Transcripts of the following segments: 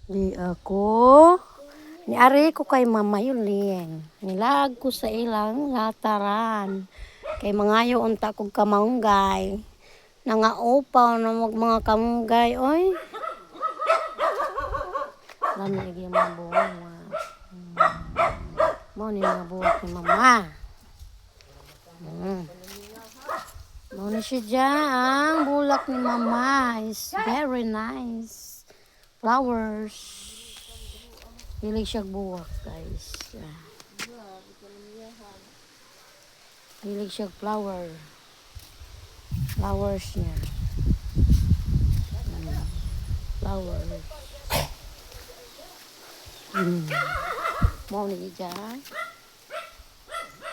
Di ako. Niari ko kay Mama Yuling. Nilag ko sa ilang lataran. Kay mangayo unta kong kamanggay. Nangaupaw na mga kamunggay. Oy. Lami lagi yung mga buwan. Mau ni mga buwan ni Mama. Mau ni siya dyan. Ang bulak ni Mama is very nice. Flowers. Hilig siya buwak, guys. Hilig siya flower. Flowers niya. Flowers. Mau ni dyan.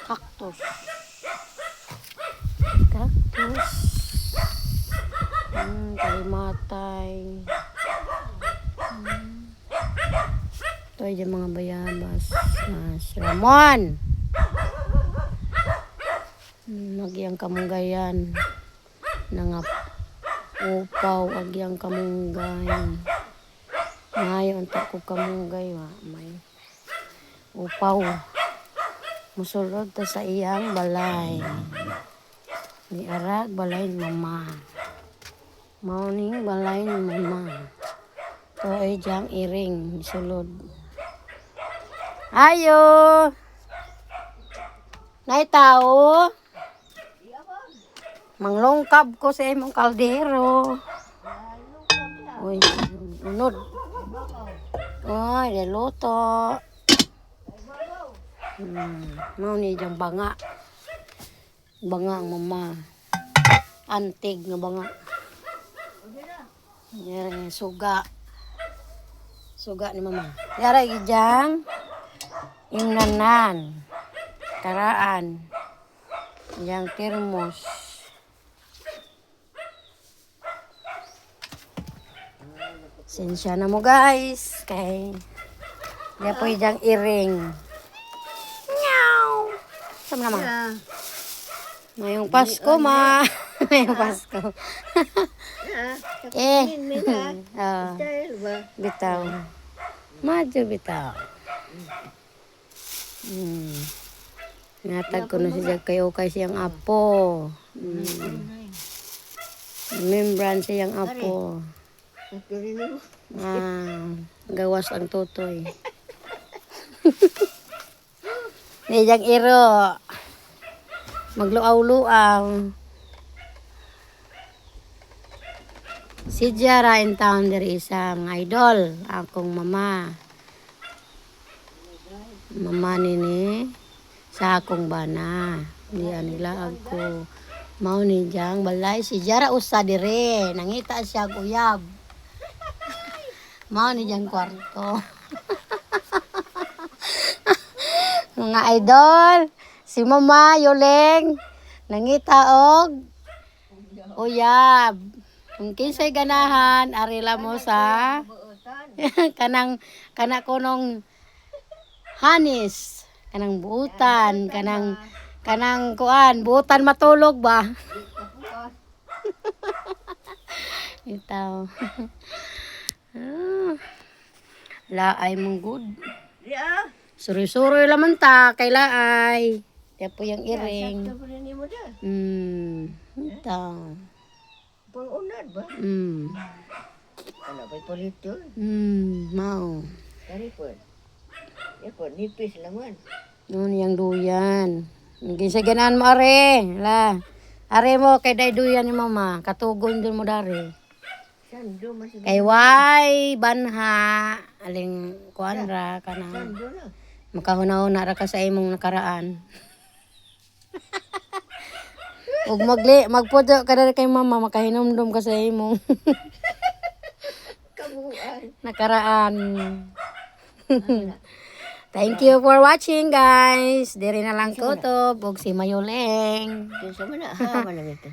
Cactus. Cactus. Kalimatay. Ito ay mga bayabas. Ramon! Nagyang kamunggayan. Nangap upaw. Agyang kamunggay. Ngayon, tako kamunggay. May upaw. Musulod ta sa iyang balay. Di arag balay ni Mama. Morning balay ni Mama. Ito ay diyang iring. Musulod. Ayo! Nay tao? Manglongkab ko sa imong kaldero. Uy, unod. Uy, niluto. Mau ni diyang banga. Banga ang Mama. Antig na banga. Yan, suga. Suga ni Mama. Yara gijang imnanan. Karaan. Yang termos. Sensya na mo guys. Kay diya po ijang iring. Meow. Sama naman. Ngayong Pasko, Ma. Ngayong Pasko. Bitaw. Madyo bitaw. Natag ko na siya kayo kay siyang apo. Membran siyang apo. Gawas ang tutoy. Niyang iro. Magluaw-luaw. Si Jara in town diri isang idol. Akong Mama. Mama nini sa akong bana. Diyan nila ako. Mao ni diyang balay. Si Jara usa dire. Nangita siya uyab. Mao ni diyang kwarto. Mga idol. Si Mama Yuling. Nangita og uyab. Kung kinsay ganahan, arila mo sa kana kunong hanis, kanang buutan, kanang kuan, buutan matulog ba? Itaw. Laay mong good. Suri-suri laman ta, kay laay. Kaya po yung iring. Itaw. Pang-unad ba? Ano ba polito? Mau. Karipod. Yapod, nipis laman. Noon yang duyan. Hindi sa ganaan mo are. La. Are mo kay day duyan ni Mama. Katugon dun mo dari. Sando masih. Kay way banha. Aling kuan ra kana. Sando na. Makahuna-una ra ka sa imong nakaraan. Ug magpudo ka dari kay Mama makahinumdum ka sa imong Kabuuan. nakaraan. Thank you for watching guys. Diri na lang ko to. Bug si Mayuleng. Sa mana ha, mana ito.